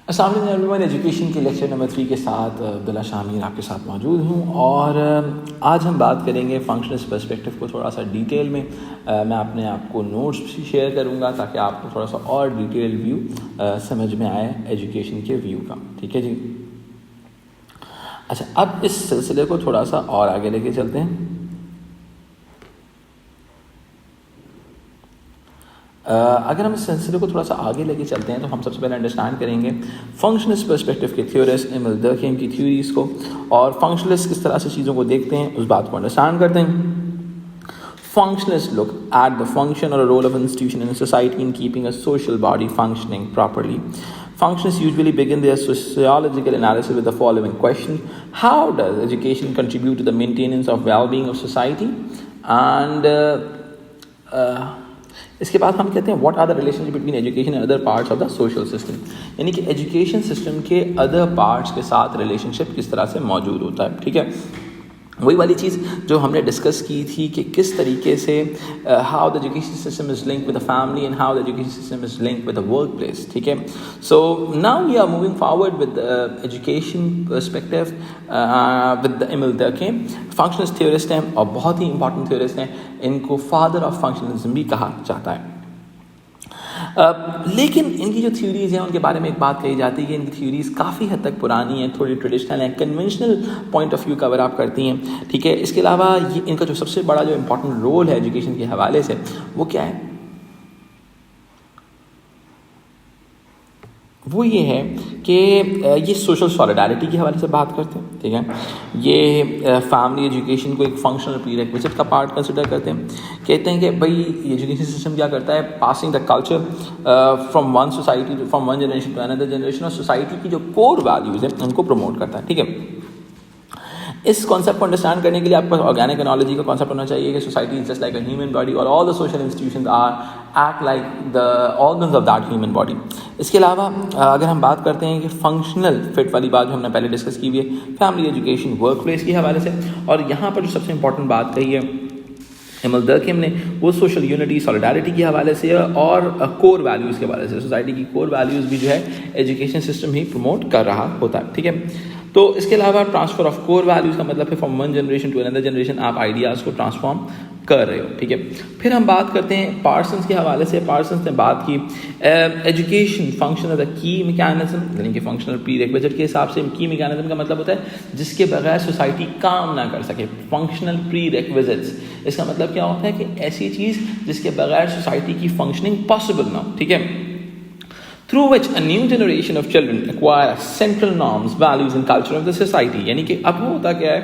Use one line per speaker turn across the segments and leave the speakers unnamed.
अस्सलाम वालेकुम everyone. Education के लेक्चर नंबर 3 के साथ अब्दुल्ला शामीर आपके साथ मौजूद हूँ और आज हम बात करेंगे फंक्शनलिस्ट पर्सपेक्टिव को थोड़ा सा डिटेल में। मैं अपने आपको नोट्स भी शेयर करूँगा ताकि आपको थोड़ा सा और डिटेल व्यू समझ में आए एजुकेशन के व्यू का। ठीक है जी। अच्छा, अब इस सिलसिले को थोड़ा सा और आगे लेके चलते हैं। अगर हम इस सिलसिले को थोड़ा सा आगे लेके चलते हैं तो हम सबसे पहले अंडरस्टैंड करेंगे फंक्शनलिस्ट पर्सपेक्टिव के थ्योरिस्ट एमिल डर्कheim की थ्योरीज़ को, और फंक्शनलिस्ट किस तरह से चीज़ों को देखते हैं उस बात को अंडरस्टैंड करते हैं। Functionalists look at the function or a role of an institution in a society in keeping a social body functioning properly. Functionalists usually begin their sociological analysis with the following question: how does education contribute to the maintenance of well-being of society? And इसके बाद हम कहते हैं what are the relationship between education and other parts of the social system, यानी कि education system के other parts के साथ रिलेशनशिप किस तरह से मौजूद होता है। ठीक है, वही वाली चीज़ जो हमने डिस्कस की थी कि किस तरीके से how the education system is linked with the family and how the education system is linked with the work place. ठीक है, so now we are moving forward with education perspective with the Emile Durkheim. Functionalist theorist हैं और बहुत ही important theorist हैं, इनको father of functionalism भी कहा जाता है। लेकिन इनकी जो थ्योरीज़ हैं उनके बारे में एक बात कही जाती है कि इनकी थ्योरीज़ काफ़ी हद तक पुरानी हैं, थोड़ी ट्रेडिशनल हैं, conventional point of view cover up करती हैं। ठीक है, इसके अलावा ये इनका जो सबसे बड़ा जो इम्पोर्टेंट रोल है एजुकेशन के हवाले से वो क्या है, वो ये है कि ये सोशल सॉलिडारिटी के हवाले से बात करते हैं। ठीक है, ये फैमिली एजुकेशन को एक फंक्शनल प्रीरेक्विजिट का पार्ट कंसिडर करते हैं। कहते हैं कि भाई एजुकेशन सिस्टम क्या करता है, passing the culture from one society from one generation to another generation, और सोसाइटी की जो कोर वैल्यूज़ हैं उनको प्रमोट करता है। ठीक है, इस कॉन्सेप्ट को अंडरस्टैंड करने के लिए आपको ऑर्गेनिक एनालॉजी का कॉन्सेप्ट होना चाहिए कि society is just like a human body और all the social institutions are act like the organs of that human body. इसके अलावा अगर हम बात करते हैं कि फंक्शनल फिट वाली बात जो हमने पहले डिस्कस की हुई है फैमिली एजुकेशन वर्क प्लेस के हवाले से, और यहाँ पर जो सबसे इंपॉर्टेंट बात कही है एमिल डर्कheim ने वो सोशल यूनिटी सॉलिडारिटी के हवाले से और कोर वैल्यूज़ के हवाले से। सोसाइटी की कोर वैल्यूज़ भी जो है एजुकेशन सिस्टम ही प्रमोट कर रहा होता है। ठीक है, तो इसके अलावा ट्रांसफ़र ऑफ कोर वैल्यूज़ का मतलब है from one generation to another generation आप आइडियाज़ को ट्रांसफॉर्म कर रहे हो। ठीक है, फिर हम बात करते हैं पार्सन्स के हवाले से। पार्सन्स ने बात की एजुकेशन फंक्शन एज अ की मैकेनिज्म, यानी कि फंक्शनल प्रीरेक्विजिट के हिसाब से की मैकेनिज्म का मतलब होता है जिसके बगैर सोसाइटी काम ना कर सके। फंक्शनल प्रीरेक्विजिट्स, इसका मतलब क्या होता है कि ऐसी चीज़ जिसके बगैर सोसाइटी की फंक्शनिंग पॉसिबल ना हो। ठीक है, through which a new generation of children acquire central norms, values and culture of the society। यानी कि अब होता क्या है,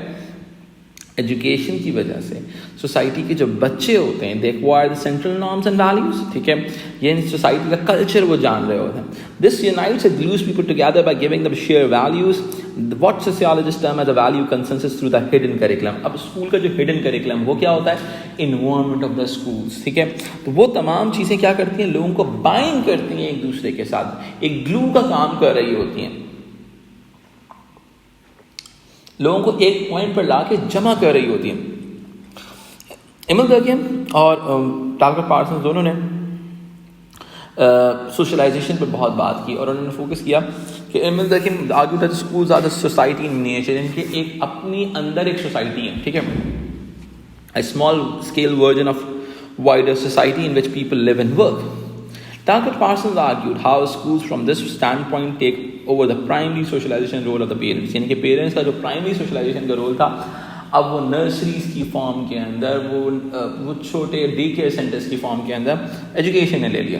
एजुकेशन की वजह से सोसाइटी के जो बच्चे होते हैं they acquire the central norms and values. ठीक है, ये सोसाइटी का कल्चर वो जान रहे होते हैं। This unites and glues people together by giving them share values, what sociologist term as a value consensus through the hidden curriculum. अब स्कूल का जो हिडन करिकुलम वो क्या होता है, इन्वायरमेंट ऑफ द स्कूल्स। ठीक है, तो वो तमाम चीज़ें क्या करती हैं, लोगों को बाइंड करती हैं एक दूसरे के साथ, एक ग्लू का काम कर रही होती हैं, लोगों को एक पॉइंट पर लाके जमा कर रही होती है। एमिल डर्कheim और डॉक्टर पार्सन्स दोनों ने सोशलाइजेशन पर बहुत बात की और उन्होंने फोकस किया कि Emile Durkheim argued that schools are the society in nature, इनके एक अपनी अंदर एक सोसाइटी है। ठीक है, a small scale version of wider society in which people live and work. Dr. Parsons argued how schools from this standpoint take over the primary socialization role of the parents, यानी कि parents का जो primary socialisation का role था अब वो nurseries की form के अंदर, वो छोटे डे केयर सेंटर्स की फॉर्म के अंदर एजुकेशन ने ले लिया।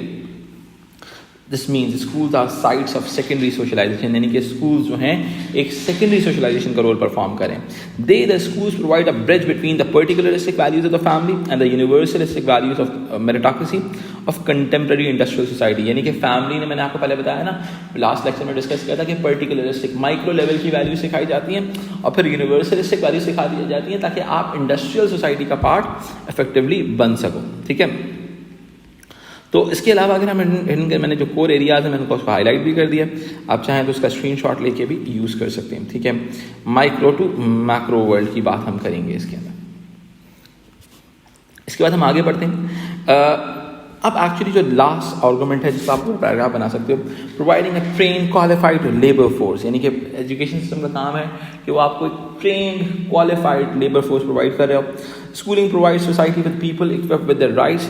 This means schools are sites of secondary socialisation, यानी कि स्कूल्स जो हैं एक सेकेंडरी सोशलाइजेशन का रोल परफॉर्म करें। They the schools provide a bridge between the particularistic values of the family and the universalistic values of meritocracy of contemporary industrial society. यानी कि family ने, मैंने आपको पहले बताया ना, लास्ट लेक्चर में डिस्कस किया था कि पर्टिकुलरिस्टिक माइक्रो लेवल की वैल्यू सिखाई जाती हैं और फिर यूनिवर्सलिस्टिक वैल्यू सिखा दी जाती हैं ताकि आप इंडस्ट्रियल सोसाइटी का पार्ट इफेक्टिवली बन सको। ठीक है, तो इसके अलावा अगर हम मैंने जो कोर एरियाज हैं मैंने उसको हाईलाइट भी कर दिया, आप चाहें तो उसका स्क्रीनशॉट लेके भी यूज़ कर सकते हैं। ठीक है, माइक्रो टू मैक्रो वर्ल्ड की बात हम करेंगे इसके अंदर। इसके बाद हम आगे बढ़ते हैं। अब एक्चुअली जो लास्ट आर्गूमेंट है जिसका आप पैराग्राफ बना सकते हो, providing a train qualified labour force, यानी कि एजुकेशन सिस्टम का काम है कि वो आपको एक train qualified labour force provide कर रहे हो। Schooling provide society with people equipped with the rights,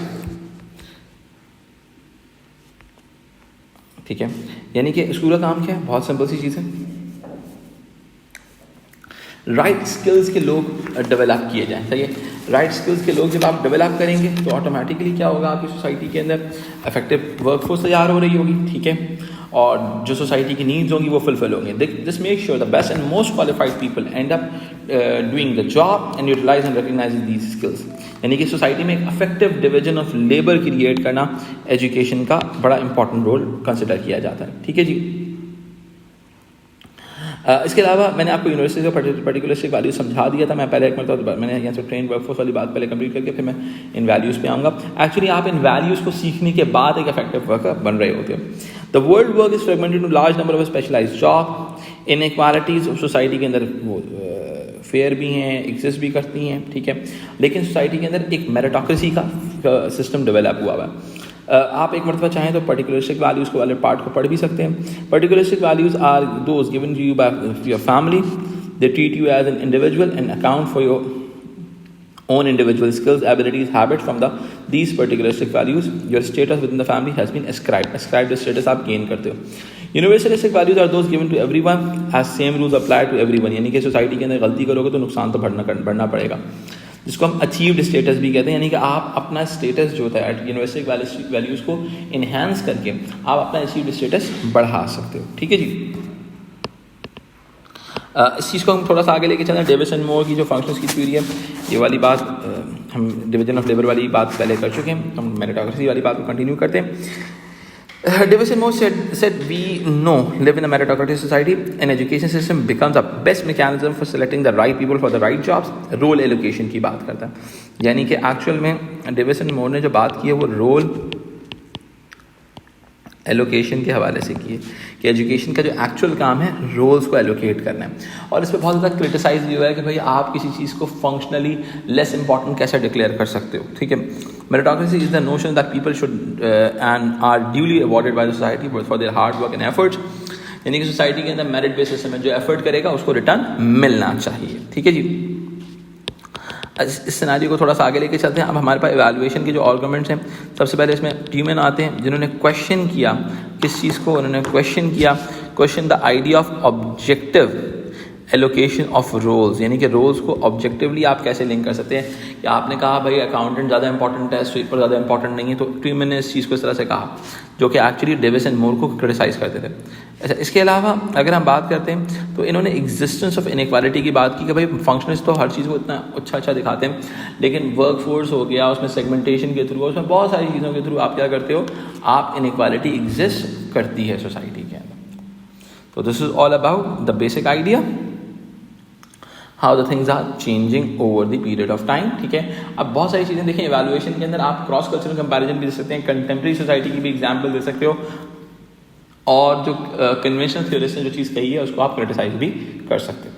ठीक है, यानी कि स्कूल का काम क्या है, बहुत सिंपल सी चीज़ है, राइट स्किल्स के लोग डेवलप किए जाएं, सही है। राइट स्किल्स के लोग जब आप डेवलप करेंगे तो ऑटोमेटिकली क्या होगा, आपकी सोसाइटी के अंदर इफेक्टिव वर्कफोर्स तैयार हो रही होगी, ठीक है, और जो सोसाइटी की नीड्स होंगी वो फुलफिल होंगे। This make sure the best and most qualified people end up doing the job and utilise and recognise these skills, यानी कि सोसाइटी में एक effective division of labour create करना एजुकेशन का बड़ा इंपॉर्टेंट रोल कंसिडर किया जाता है, ठीक है जी। इसके अलावा मैंने आपको यूनिवर्सिटी का पर्टिकुलरिस्टिक वैल्यू समझा दिया था, मैं पहले एक मरतबा मैंने यहाँ से ट्रेन वर्कफोर्स वाली बात पहले कंप्लीट करके फिर मैं इन वैल्यूज़ पे आऊँगा। एक्चुअली आप इन वैल्यूज़ को सीखने के बाद एक इफेक्टिव वर्कर बन रहे होते हो। The world work is fragmented to large number of specialised job, inequalities society के अंदर वो फेयर भी हैं, एग्जिस्ट भी करती हैं, ठीक है, लेकिन सोसाइटी के अंदर एक मेरिटोक्रेसी का सिस्टम डेवलप हुआ हुआ है। आप एक मरतबा चाहें तो पर्टिकुलरिस्टिक वैल्यूज़ को वाले पार्ट को पढ़ भी सकते हैं। Particularistic values are those given to you by your family, they treat you as an individual and account for your own individual skills, abilities, habits. From these particularistic values, your status within the family has been ascribed. Ascribed status आप gain करते हो. Universalistic values are those given to everyone as same rules apply to everyone. यानी कि society के अंदर गलती करोगे तो नुकसान तो बढ़ना पड़ेगा, जिसको हम अचीव्ड स्टेटस भी कहते हैं, यानी कि आप अपना स्टेटस जो होता है यूनिवर्सलिस्टिक वैल्यूज़ को इन्हांस करके आप अपना अचीव्ड स्टेटस बढ़ा सकते हो, ठीक है जी। इस चीज़ को हम थोड़ा सा आगे लेके चलते हैं। डेविस एंड मोर की जो फंक्शंस की थ्योरी है, ये वाली बात हम डिवीजन ऑफ लेबर वाली बात पहले कर चुके हैं, हम मेरिटोक्रेसी वाली बात को कंटिन्यू करते हैं। Davis and Moore said we know live in a meritocratic society. An education system becomes the best mechanism for selecting the right people for the right jobs. Role allocation की बात करता है, यानी कि एक्चुअल में Davis and more ने जो बात की है वो रोल एलोकेशन के हवाले से की है कि एजुकेशन का जो एक्चुअल काम है रोल्स को एलोकेट करना है। और इस पर बहुत ज़्यादा क्रिटिसाइज भी हुआ है कि भाई आप किसी चीज़ को फंक्शनली लेस इंपॉर्टेंट कैसे डिक्लेयर कर सकते हो, ठीक है। Meritocracy is the notion that people should and are duly awarded by the society for their hard work and efforts, यानी कि सोसाइटी के अंदर मेरिट बेसिस सिस्टम में जो एफर्ट करेगा उसको रिटर्न मिलना चाहिए, ठीक है जी। इस सिनेरियो को थोड़ा सा आगे लेके चलते हैं। अब हमारे पास इवैल्यूएशन के जो आर्गुमेंट्स हैं, सबसे पहले इसमें ट्यूमन आते हैं जिन्होंने क्वेश्चन किया किस चीज़ को, उन्होंने question the idea of objective allocation of roles, यानी कि रोल्स को ऑब्जेक्टिवली आप कैसे लिंक कर सकते हैं। कि आपने कहा भाई अकाउंटेंट ज़्यादा इंपॉर्टेंट है, स्वीपर ज़्यादा इंपॉर्टेंट नहीं है, तो ट्यूमन ने इस चीज़ को इस तरह से कहा, जो कि एक्चुअली डेविस एंड मोर को क्रिटिसाइज़ करते थे। अच्छा, इसके अलावा अगर हम बात करते हैं तो इन्होंने एग्जिस्टेंस ऑफ इनइक्वालिटी की बात की कि भाई फंक्शनलिस्ट तो हर चीज़ को इतना अच्छा दिखाते हैं, लेकिन वर्क फोर्स हो गया, उसमें सेगमेंटेशन के थ्रू, उसमें बहुत सारी चीज़ों के थ्रू आप क्या करते हो, आप इनइक्वालिटी एग्जिस्ट करती है सोसाइटी के अंदर। तो this is all about the basic idea how the things are changing over the period of time, ठीक है। अब बहुत सारी चीज़ें देखें इवैल्यूएशन के अंदर, आप क्रॉस कल्चरल कंपैरिजन भी दे सकते हैं, कंटेम्प्रेरी सोसाइटी की भी एग्जांपल दे सकते हो, और जो कन्वेंशनल थ्योरिस्ट ने जो चीज़ कही है उसको आप क्रिटिसाइज भी कर सकते हो।